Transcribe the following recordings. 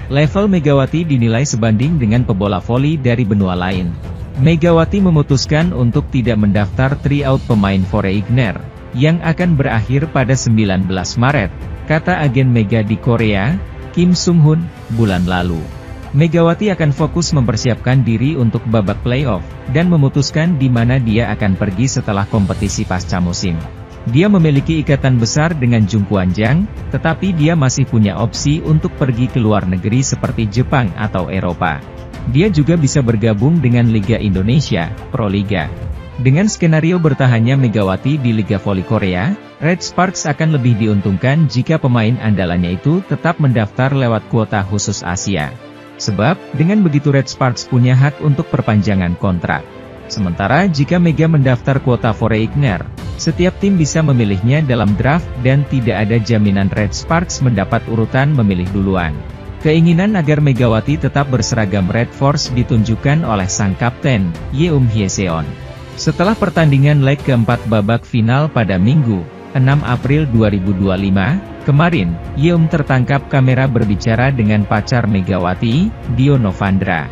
Level Megawati dinilai sebanding dengan pebola voli dari benua lain. Megawati memutuskan untuk tidak mendaftar tryout pemain Foreigner, yang akan berakhir pada 19 Maret, kata agen Mega di Korea, Kim Sung-hun, bulan lalu. Megawati akan fokus mempersiapkan diri untuk babak playoff, dan memutuskan di mana dia akan pergi setelah kompetisi pasca musim. Dia memiliki ikatan besar dengan Jung Kwan-jang, tetapi dia masih punya opsi untuk pergi ke luar negeri seperti Jepang atau Eropa. Dia juga bisa bergabung dengan Liga Indonesia, Proliga. Dengan skenario bertahannya Megawati di Liga Voli Korea, Red Sparks akan lebih diuntungkan jika pemain andalannya itu tetap mendaftar lewat kuota khusus Asia. Sebab, dengan begitu Red Sparks punya hak untuk perpanjangan kontrak. Sementara jika Mega mendaftar kuota Foreigner, setiap tim bisa memilihnya dalam draft dan tidak ada jaminan Red Sparks mendapat urutan memilih duluan. Keinginan agar Megawati tetap berseragam Red Force ditunjukkan oleh sang kapten, Yeum Hyeseon. Setelah pertandingan leg keempat babak final pada Minggu, 6 April 2025, kemarin, Yeum tertangkap kamera berbicara dengan pacar Megawati, Dio Novandra.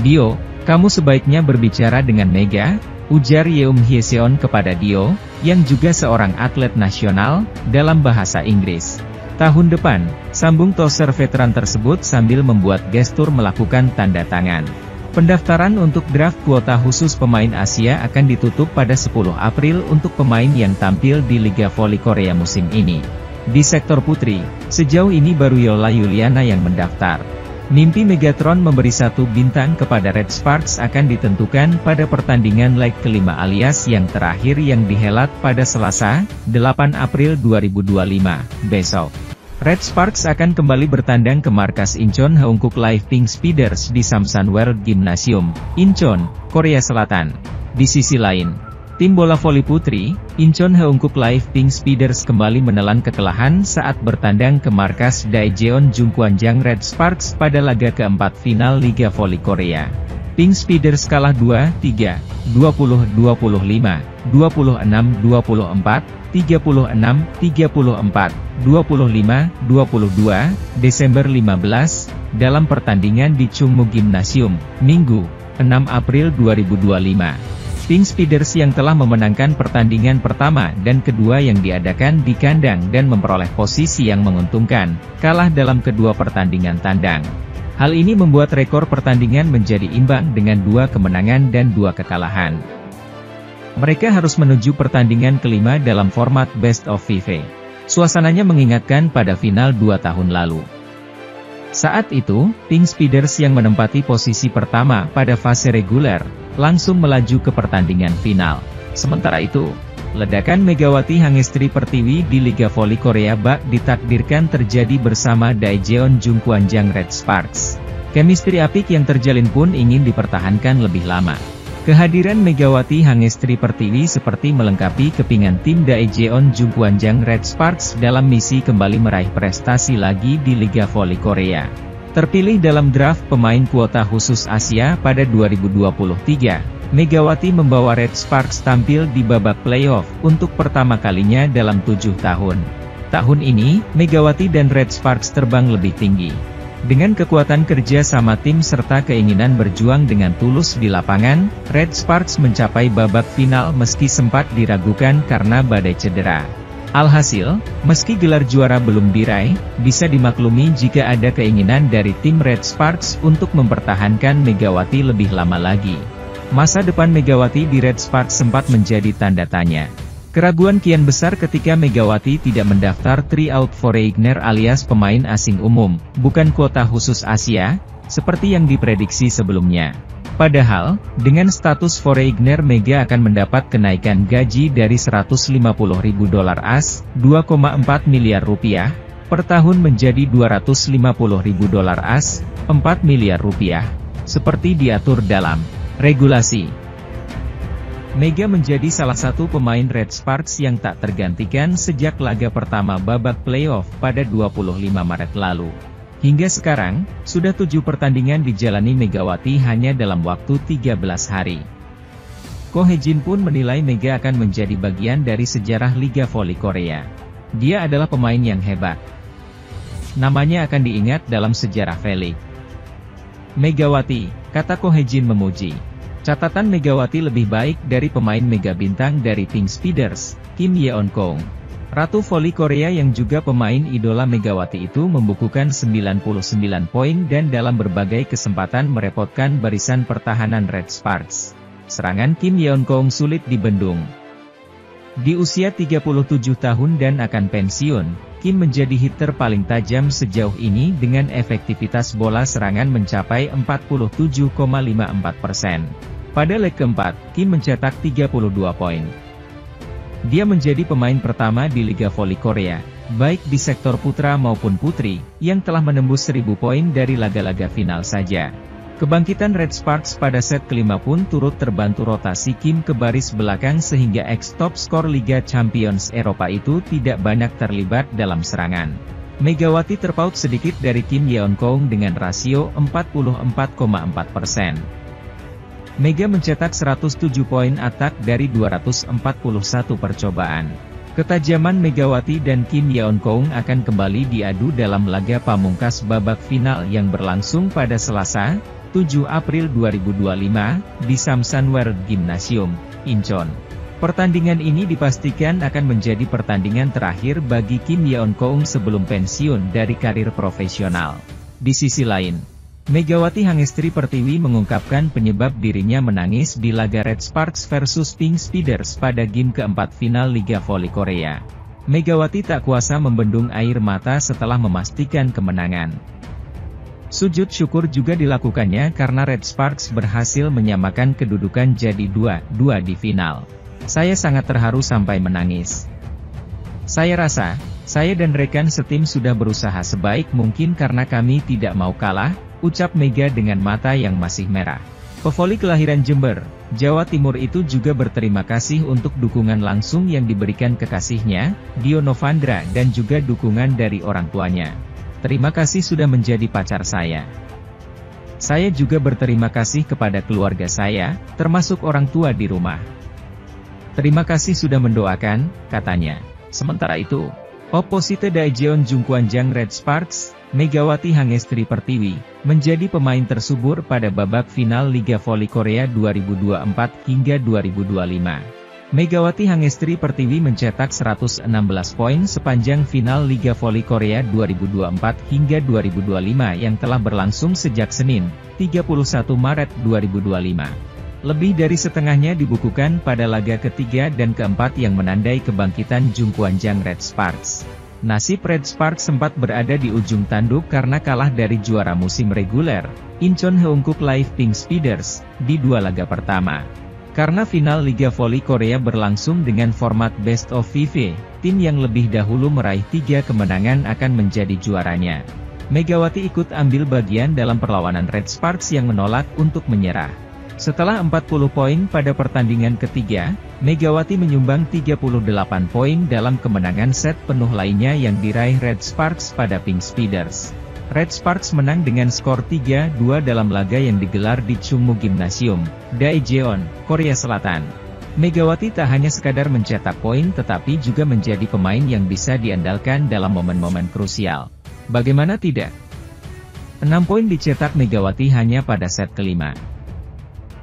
"Dio, kamu sebaiknya berbicara dengan Mega," ujar Yeum Hyeseon kepada Dio, yang juga seorang atlet nasional, dalam bahasa Inggris. "Tahun depan," sambung toser veteran tersebut sambil membuat gestur melakukan tanda tangan. Pendaftaran untuk draft kuota khusus pemain Asia akan ditutup pada 10 April untuk pemain yang tampil di Liga Voli Korea musim ini. Di sektor putri, sejauh ini baru Yola Yuliana yang mendaftar. Mimpi Megatron memberi 1 bintang kepada Red Sparks akan ditentukan pada pertandingan leg kelima alias yang terakhir yang dihelat pada Selasa, 8 April 2025, besok. Red Sparks akan kembali bertandang ke markas Incheon Haeunkook Live Pink Speeders di Samsan World Gymnasium, Incheon, Korea Selatan. Di sisi lain, tim bola voli putri, Incheon Haeunkook Live Pink Speeders kembali menelan kekalahan saat bertandang ke markas Daejeon Jung Kwan-jang Red Sparks pada laga keempat final Liga Voli Korea. Pink Speeders kalah 2-3, 20-25, 26-24, 36-34, 25-22, Desember 15, dalam pertandingan di Chungmu Gymnasium, Minggu, 6 April 2025. Pink Speeders yang telah memenangkan pertandingan pertama dan kedua yang diadakan di kandang dan memperoleh posisi yang menguntungkan, kalah dalam kedua pertandingan tandang. Hal ini membuat rekor pertandingan menjadi imbang dengan 2 kemenangan dan 2 kekalahan. Mereka harus menuju pertandingan kelima dalam format Best of 5. Suasananya mengingatkan pada final 2 tahun lalu. Saat itu, Pink Speeders yang menempati posisi pertama pada fase reguler, langsung melaju ke pertandingan final. Sementara itu, ledakan Megawati Hangestri Pertiwi di Liga Voli Korea bak ditakdirkan terjadi bersama Daejeon Jung Kwan-jang Red Sparks. Chemistry apik yang terjalin pun ingin dipertahankan lebih lama. Kehadiran Megawati Hangestri Pertiwi seperti melengkapi kepingan tim Daejeon Jung Kwan-jang Red Sparks dalam misi kembali meraih prestasi lagi di Liga Voli Korea. Terpilih dalam draft pemain kuota khusus Asia pada 2023, Megawati membawa Red Sparks tampil di babak playoff untuk pertama kalinya dalam 7 tahun. Tahun ini, Megawati dan Red Sparks terbang lebih tinggi. Dengan kekuatan kerja sama tim serta keinginan berjuang dengan tulus di lapangan, Red Sparks mencapai babak final meski sempat diragukan karena badai cedera. Alhasil, meski gelar juara belum diraih, bisa dimaklumi jika ada keinginan dari tim Red Sparks untuk mempertahankan Megawati lebih lama lagi. Masa depan Megawati di Red Sparks sempat menjadi tanda tanya. Keraguan kian besar ketika Megawati tidak mendaftar tryout Foreigner alias pemain asing umum, bukan kuota khusus Asia, seperti yang diprediksi sebelumnya. Padahal, dengan status Foreigner Mega akan mendapat kenaikan gaji dari $150.000 AS, 2,4 miliar rupiah, per tahun menjadi $250.000 AS, 4 miliar rupiah, seperti diatur dalam regulasi. Mega menjadi salah satu pemain Red Sparks yang tak tergantikan sejak laga pertama babak playoff pada 25 Maret lalu. Hingga sekarang, sudah 7 pertandingan dijalani Megawati hanya dalam waktu 13 hari. Ko Hye-jin pun menilai Mega akan menjadi bagian dari sejarah Liga Voli Korea. Dia adalah pemain yang hebat. Namanya akan diingat dalam sejarah V-League. Megawati, kata Ko Hye-jin memuji. Catatan Megawati lebih baik dari pemain mega bintang dari Pink Speeders, Kim Yeon-kong. Ratu voli Korea yang juga pemain idola Megawati itu membukukan 99 poin dan dalam berbagai kesempatan merepotkan barisan pertahanan Red Sparks. Serangan Kim Yeon-kong sulit dibendung. Di usia 37 tahun dan akan pensiun, Kim menjadi hitter paling tajam sejauh ini dengan efektivitas bola serangan mencapai 47,54%. Pada leg keempat, Kim mencetak 32 poin. Dia menjadi pemain pertama di Liga Voli Korea, baik di sektor putra maupun putri, yang telah menembus 1000 poin dari laga-laga final saja. Kebangkitan Red Sparks pada set kelima pun turut terbantu rotasi Kim ke baris belakang sehingga ex-top skor Liga Champions Eropa itu tidak banyak terlibat dalam serangan. Megawati terpaut sedikit dari Kim Yeon-kong dengan rasio 44,4%. Mega mencetak 107 poin atak dari 241 percobaan. Ketajaman Megawati dan Kim Yeon-kong akan kembali diadu dalam laga pamungkas babak final yang berlangsung pada Selasa, 7 April 2025, di Samsan World Gymnasium, Incheon. Pertandingan ini dipastikan akan menjadi pertandingan terakhir bagi Kim Yeon-kong sebelum pensiun dari karir profesional. Di sisi lain, Megawati Hangestri Pertiwi mengungkapkan penyebab dirinya menangis di laga Red Sparks versus Pink Speeders pada game keempat final Liga Voli Korea. Megawati tak kuasa membendung air mata setelah memastikan kemenangan. Sujud syukur juga dilakukannya karena Red Sparks berhasil menyamakan kedudukan jadi 2-2 di final. Saya sangat terharu sampai menangis. Saya rasa, saya dan rekan setim sudah berusaha sebaik mungkin karena kami tidak mau kalah, ucap Mega dengan mata yang masih merah. Pevoli kelahiran Jember, Jawa Timur itu juga berterima kasih untuk dukungan langsung yang diberikan kekasihnya, Dio Novandra dan juga dukungan dari orang tuanya. Terima kasih sudah menjadi pacar saya. Saya juga berterima kasih kepada keluarga saya, termasuk orang tua di rumah. Terima kasih sudah mendoakan, katanya. Sementara itu, Opposite Daejeon Jungkwanjang Red Sparks, Megawati Hangestri Pertiwi, menjadi pemain tersubur pada babak final Liga Voli Korea 2024 hingga 2025. Megawati Hangestri Pertiwi mencetak 116 poin sepanjang final Liga Voli Korea 2024 hingga 2025 yang telah berlangsung sejak Senin, 31 Maret 2025. Lebih dari setengahnya dibukukan pada laga ketiga dan keempat yang menandai kebangkitan Jungkwanjang Red Sparks. Nasib Red Sparks sempat berada di ujung tanduk karena kalah dari juara musim reguler, Incheon Heungkuk Live Pink Speeders, di dua laga pertama. Karena final Liga Voli Korea berlangsung dengan format Best of 5, tim yang lebih dahulu meraih 3 kemenangan akan menjadi juaranya. Megawati ikut ambil bagian dalam perlawanan Red Sparks yang menolak untuk menyerah. Setelah 40 poin pada pertandingan ketiga, Megawati menyumbang 38 poin dalam kemenangan set penuh lainnya yang diraih Red Sparks pada Pink Speeders. Red Sparks menang dengan skor 3-2 dalam laga yang digelar di Chungmu Gymnasium, Daejeon, Korea Selatan. Megawati tak hanya sekadar mencetak poin tetapi juga menjadi pemain yang bisa diandalkan dalam momen-momen krusial. Bagaimana tidak? 6 poin dicetak Megawati hanya pada set kelima.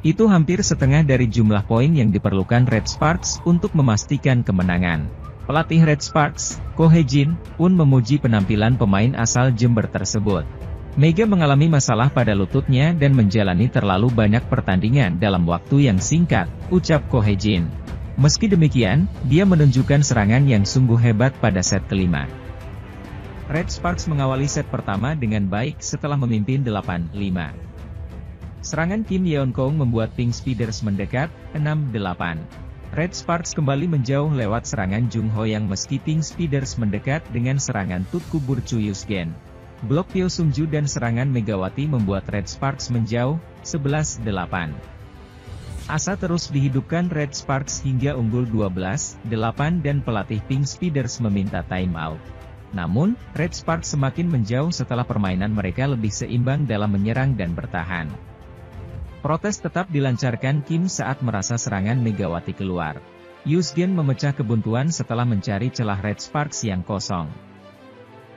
Itu hampir setengah dari jumlah poin yang diperlukan Red Sparks untuk memastikan kemenangan. Pelatih Red Sparks, Ko Hye-jin, pun memuji penampilan pemain asal Jember tersebut. Mega mengalami masalah pada lututnya dan menjalani terlalu banyak pertandingan dalam waktu yang singkat, ucap Ko Hye-jin. Meski demikian, dia menunjukkan serangan yang sungguh hebat pada set kelima. Red Sparks mengawali set pertama dengan baik setelah memimpin 8-5. Serangan Kim Yeon-kong membuat Pink Speeders mendekat, 6-8. Red Sparks kembali menjauh lewat serangan Jung Ho-yang meski Pink Speeders mendekat dengan serangan Tutku Burcu Yusgen. Blok Pyo Sungju dan serangan Megawati membuat Red Sparks menjauh, 11-8. Asa terus dihidupkan Red Sparks hingga unggul 12-8 dan pelatih Pink Speeders meminta time out. Namun, Red Sparks semakin menjauh setelah permainan mereka lebih seimbang dalam menyerang dan bertahan. Protes tetap dilancarkan Kim saat merasa serangan Megawati keluar. Yusgen memecah kebuntuan setelah mencari celah Red Sparks yang kosong.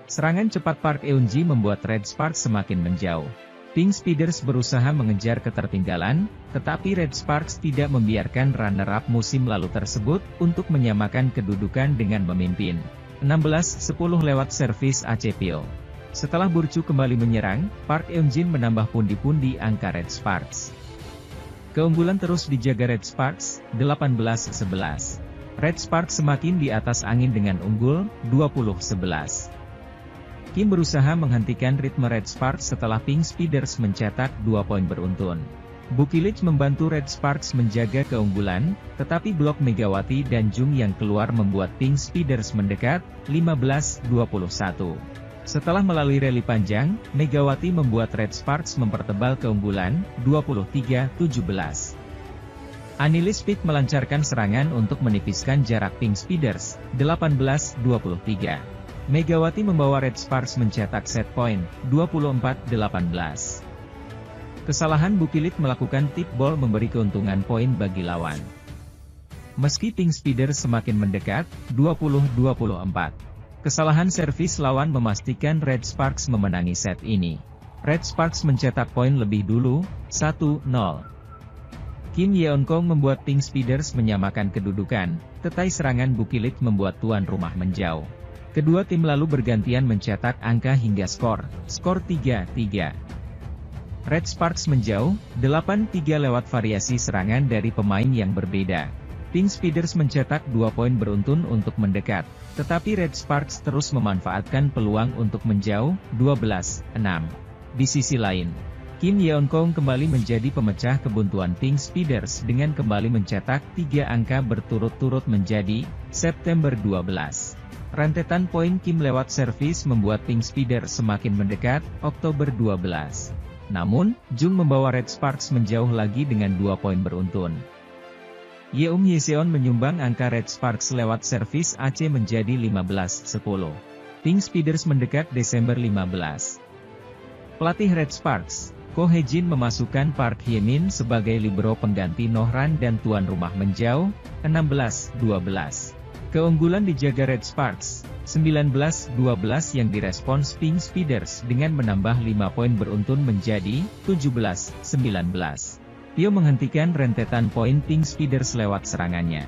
Serangan cepat Park Eun-ji membuat Red Sparks semakin menjauh. Pink Speeders berusaha mengejar ketertinggalan, tetapi Red Sparks tidak membiarkan runner-up musim lalu tersebut untuk menyamakan kedudukan dengan memimpin. 16-10 lewat servis Acepil. Setelah Burcu kembali menyerang, Park Eun-jin menambah pundi-pundi angka Red Sparks. Keunggulan terus dijaga Red Sparks, 18-11. Red Sparks semakin di atas angin dengan unggul, 20-11. Kim berusaha menghentikan ritme Red Sparks setelah Pink Speeders mencetak 2 poin beruntun. Bukilich membantu Red Sparks menjaga keunggulan, tetapi blok Megawati dan Jung yang keluar membuat Pink Speeders mendekat, 15-21. Setelah melalui rally panjang, Megawati membuat Red Sparks mempertebal keunggulan, 23-17. Annelies Pick melancarkan serangan untuk menipiskan jarak Pink Speeders, 18-23. Megawati membawa Red Sparks mencetak set point, 24-18. Kesalahan Bukilich melakukan tip ball memberi keuntungan poin bagi lawan. Meski Pink Speeders semakin mendekat, 20-24. Kesalahan servis lawan memastikan Red Sparks memenangi set ini. Red Sparks mencetak poin lebih dulu, 1-0. Kim Yeon-kong membuat Pink Speeders menyamakan kedudukan, tetapi serangan Bukilich membuat tuan rumah menjauh. Kedua tim lalu bergantian mencetak angka hingga skor 3-3. Red Sparks menjauh, 8-3 lewat variasi serangan dari pemain yang berbeda. Pink Speeders mencetak 2 poin beruntun untuk mendekat, tetapi Red Sparks terus memanfaatkan peluang untuk menjauh, 12-6. Di sisi lain, Kim Yeon-kong kembali menjadi pemecah kebuntuan Pink Speeders dengan kembali mencetak 3 angka berturut-turut menjadi September 12. Rentetan poin Kim lewat servis membuat Pink Speeders semakin mendekat, Oktober 12. Namun, Jung membawa Red Sparks menjauh lagi dengan 2 poin beruntun. Yeum Hyeseon menyumbang angka Red Sparks lewat servis AC menjadi 15-10. Pink Speeders mendekat Desember 15. Pelatih Red Sparks, Ko Hye-jin memasukkan Park Hye-min sebagai libero pengganti Nohran dan tuan rumah menjauh, 16-12. Keunggulan dijaga Red Sparks, 19-12 yang direspons Pink Speeders dengan menambah 5 poin beruntun menjadi 17-19. Tio menghentikan rentetan poin Pink Speeders lewat serangannya.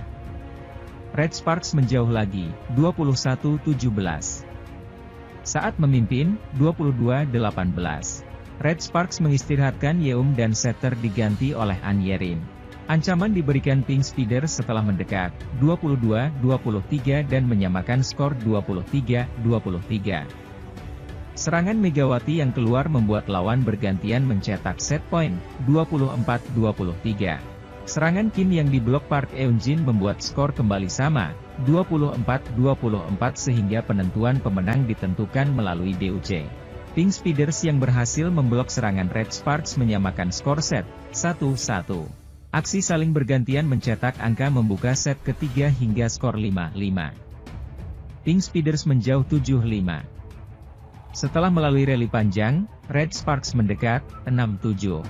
Red Sparks menjauh lagi, 21-17. Saat memimpin, 22-18. Red Sparks mengistirahatkan Yeum dan setter diganti oleh An Yerin. Ancaman diberikan Pink Speeders setelah mendekat, 22-23 dan menyamakan skor 23-23. Serangan Megawati yang keluar membuat lawan bergantian mencetak set point, 24-23. Serangan Kim yang diblok Park Eun-jin membuat skor kembali sama, 24-24 sehingga penentuan pemenang ditentukan melalui DUC. Pink Speeders yang berhasil memblok serangan Red Sparks menyamakan skor set, 1-1. Aksi saling bergantian mencetak angka membuka set ketiga hingga skor 5-5. Pink Speeders menjauh 7-5. Setelah melalui rally panjang, Red Sparks mendekat, 6-7.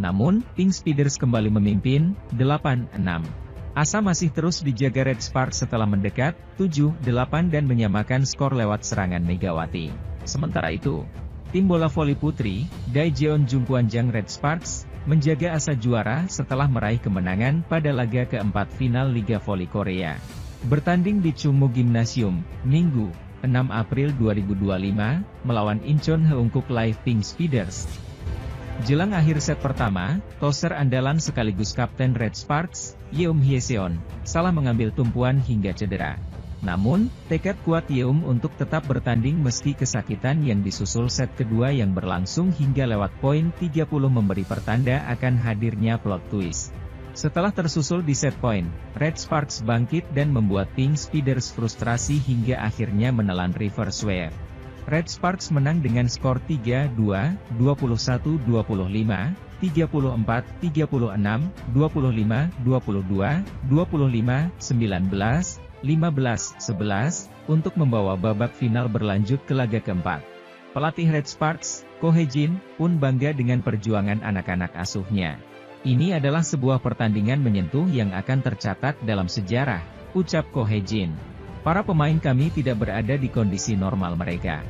Namun, Pink Speeders kembali memimpin, 8-6. Asa masih terus dijaga Red Sparks setelah mendekat, 7-8 dan menyamakan skor lewat serangan Megawati. Sementara itu, tim bola voli putri, Daejeon Jungkwanjang Red Sparks, menjaga asa juara setelah meraih kemenangan pada laga keempat final Liga Voli Korea. Bertanding di Chungmu Gymnasium, Minggu, 6 April 2025, melawan Incheon Heungkuk Live Pink Speeders. Jelang akhir set pertama, toser andalan sekaligus kapten Red Sparks, Yeum Hyeseon, salah mengambil tumpuan hingga cedera. Namun, tekad kuat Yeum untuk tetap bertanding meski kesakitan yang disusul set kedua yang berlangsung hingga lewat poin 30 memberi pertanda akan hadirnya plot twist. Setelah tersusul di set point, Red Sparks bangkit dan membuat Pink Speeders frustrasi hingga akhirnya menelan reverse sweep. Red Sparks menang dengan skor 3-2, 21-25, 34-36, 25-22, 25-19, 15-11, untuk membawa babak final berlanjut ke laga keempat. Pelatih Red Sparks, Ko Hye-jin, pun bangga dengan perjuangan anak-anak asuhnya. Ini adalah sebuah pertandingan menyentuh yang akan tercatat dalam sejarah, ucap Ko Hye-jin. Para pemain kami tidak berada di kondisi normal mereka.